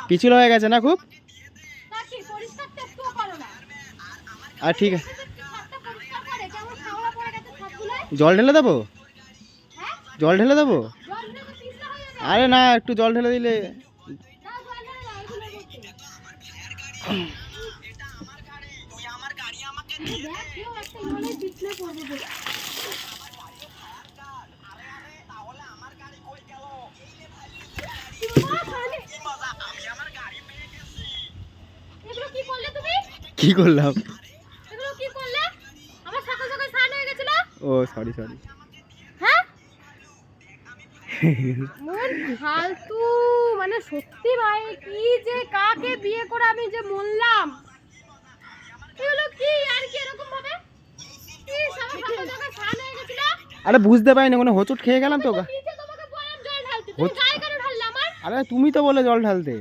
পিছল হয়ে গেছে না খুব? আর ঠিক আছে, জল ঢেলে দেবো? জল ঢেলে দেবো? আরে না, একটু জল ঢেলে দিলে। কি করলাম? ও সরি সরি। ফালতু মানে সত্যি ভাই, কি যে কাকে বিয়ে করে আমি যে মরলাম। এগুলো কি আর কি এরকম ভাবে? কি সবার সাথে জায়গা স্নান হয়ে গেছিল? আরে বুঝতে পারিনি, কোনো হোঁচট খেয়ে গেলাম তো। নিচে তোমাকে বললাম জল ঢালতে, তুমি গায়ে কেন ঢাললে আমার? আরে তুমি তো বলে জল ঢালতে।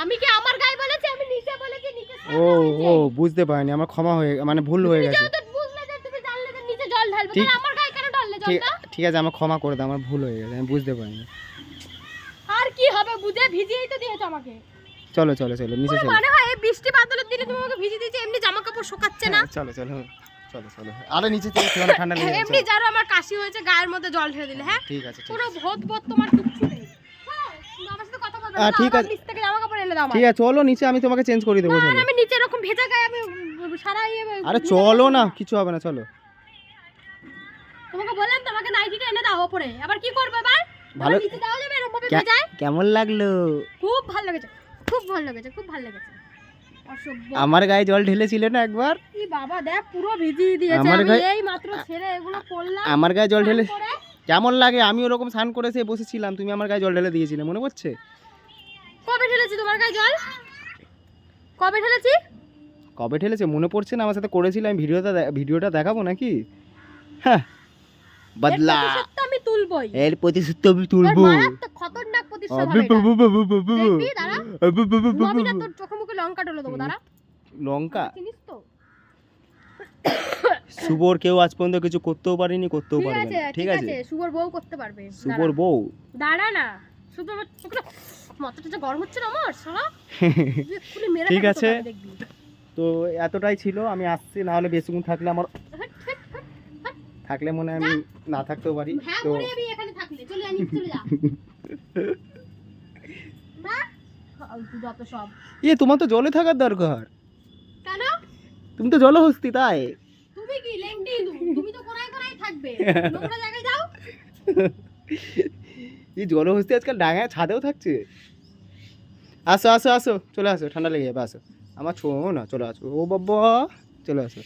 আমি কি আমার গায়ে বলেছি? আমি নিচে বলেছি, নিচে স্নান ও হয়েছে। ও বুঝতে পারিনি, আমার ক্ষমা হয়ে মানে ভুল হয়ে গেছে। নিজেও তো বুঝলে যে তুমি জানলে যে নিচে জল ঢালবে, ঠিক তাহলে আমার গায়ে কেন ঢাললে ঠিক জলটা? ঠিক আছে, আমার ক্ষমা করে দাও, আমার ভুল হয়ে গেছে, আমি বুঝতে পারিনি। আর কি হবে, বুঝে ভিজিয়েই তো দিয়েছো আমাকে। চলো চলো চলো নিচে চলো। মানে হয় এই বৃষ্টি বাদলের দিনে তুমি আমাকে ভিজিয়ে দিয়েছো, এমনি জামা কাপড় শুকাচ্ছে না। চলো চলো চলো চলো। আরে নিচে চলো, ঠান্ডা ঠান্ডা লেগে এমনি যাচ্ছে। যারো আমার কাশি হয়েছে, গায়ের মধ্যে জল ঢেলে দিলে। হ্যাঁ ঠিক আছে ঠিক পুরো আছে। ভোট ভোট তোমার কিচ্ছু নেই। হ্যাঁ, তুমি আমার সাথে কথা বলবে না, ঠিক আমার আছে নিচ থেকে জামা কাপড় এনে দাও আমার। ঠিক আছে, চলো নিচে, আমি তোমাকে চেঞ্জ করে দেবো, না, চলো। আমি নিচে এরকম ভেজা গায়ে আমি সারা আরে চলো না, কিছু হবে না, চলো। তোমাকে বললাম তোমাকে নাইটিটা এনে দাও ওপরে, আবার কি করবে এবার? ভালো নিচে দাও যাবে এরকম ভাবে ভেজায়? কেমন লাগলো? খুব ভালো লেগেছে, খুব ভালো লেগেছে, খুব ভালো লেগেছে। অসভ্য। আমার গায়ে জল ঢেলেছিলে না একবার? এই বাবা দেখ পুরো ভিজিয়ে দিয়েছে, আমার আমি গায়ে- এই মাত্র ছেড়ে এগুলো করলাম। আমার গায়ে জল ঢেলে তারপরে কেমন লাগে? আমি ওরকম স্নান করে সে বসেছিলাম, তুমি আমার গায়ে জল ঢেলে দিয়েছিলে, মনে পড়ছে? কবে ঢেলেছি তোমার গায়ে জল? কবে ঢেলেছি? কবে ঢেলেছে মনে পড়ছে না? আমার সাথে করেছিলে, আমি ভিডিওটা দেখাবো নাকি? হ্যাঁ, বদলা। এর প্রতিশোধ তো আমি তুলবই। এর প্রতিশোধ তো আমি তুলবো। মারাত্মক খতরনাক প্রতিশোধ হবে এটা। দেখবি দাঁড়া, আমি না তোর চোখে মুখে লঙ্কা ঢেলে দেবো, দাঁড়া। লঙ্কা? চিনিস তো? শুভর কেউ আজ পর্যন্ত কিছু করতেও পারেনি, করতেও ঠিক পারবে আছে না, ঠিক আছে, শুভর বউ করতে পারবে। শুভর বউ? দাঁড়া না, শুধু আমার চোখটা মাথাটা গরম হচ্ছে না আমার শালা। তুই এক্ষুনি মেরে ঠিক ফেলবো আছে। তোকে, দেখবি। তো এতটাই ছিল, আমি আসছি, না হলে বেশিক্ষণ থাকলে আমার থাকলে মনে হয় আমি না থাকতেও পারি। হ্যাঁ তো মরে যাবি এখানে থাকলে, চলে আনি চলে যা। না তুই যত সব। তোমার তো জলে থাকার দরকার, কেন? তুমি তো জলহস্তি, তাই। তুমি কি লেংটি? তুমি তো কোরায় কোরায় থাকবে, নোংরা জায়গায় যাও। এই জলহস্তি আজকাল ডাঙায় ছাদেও থাকছে। আসো আসো আসো, চলে আসো, ঠান্ডা লেগে যাবে, আসো। আমার ছো না, চলে আসো, ও বাবা, চলে আসো।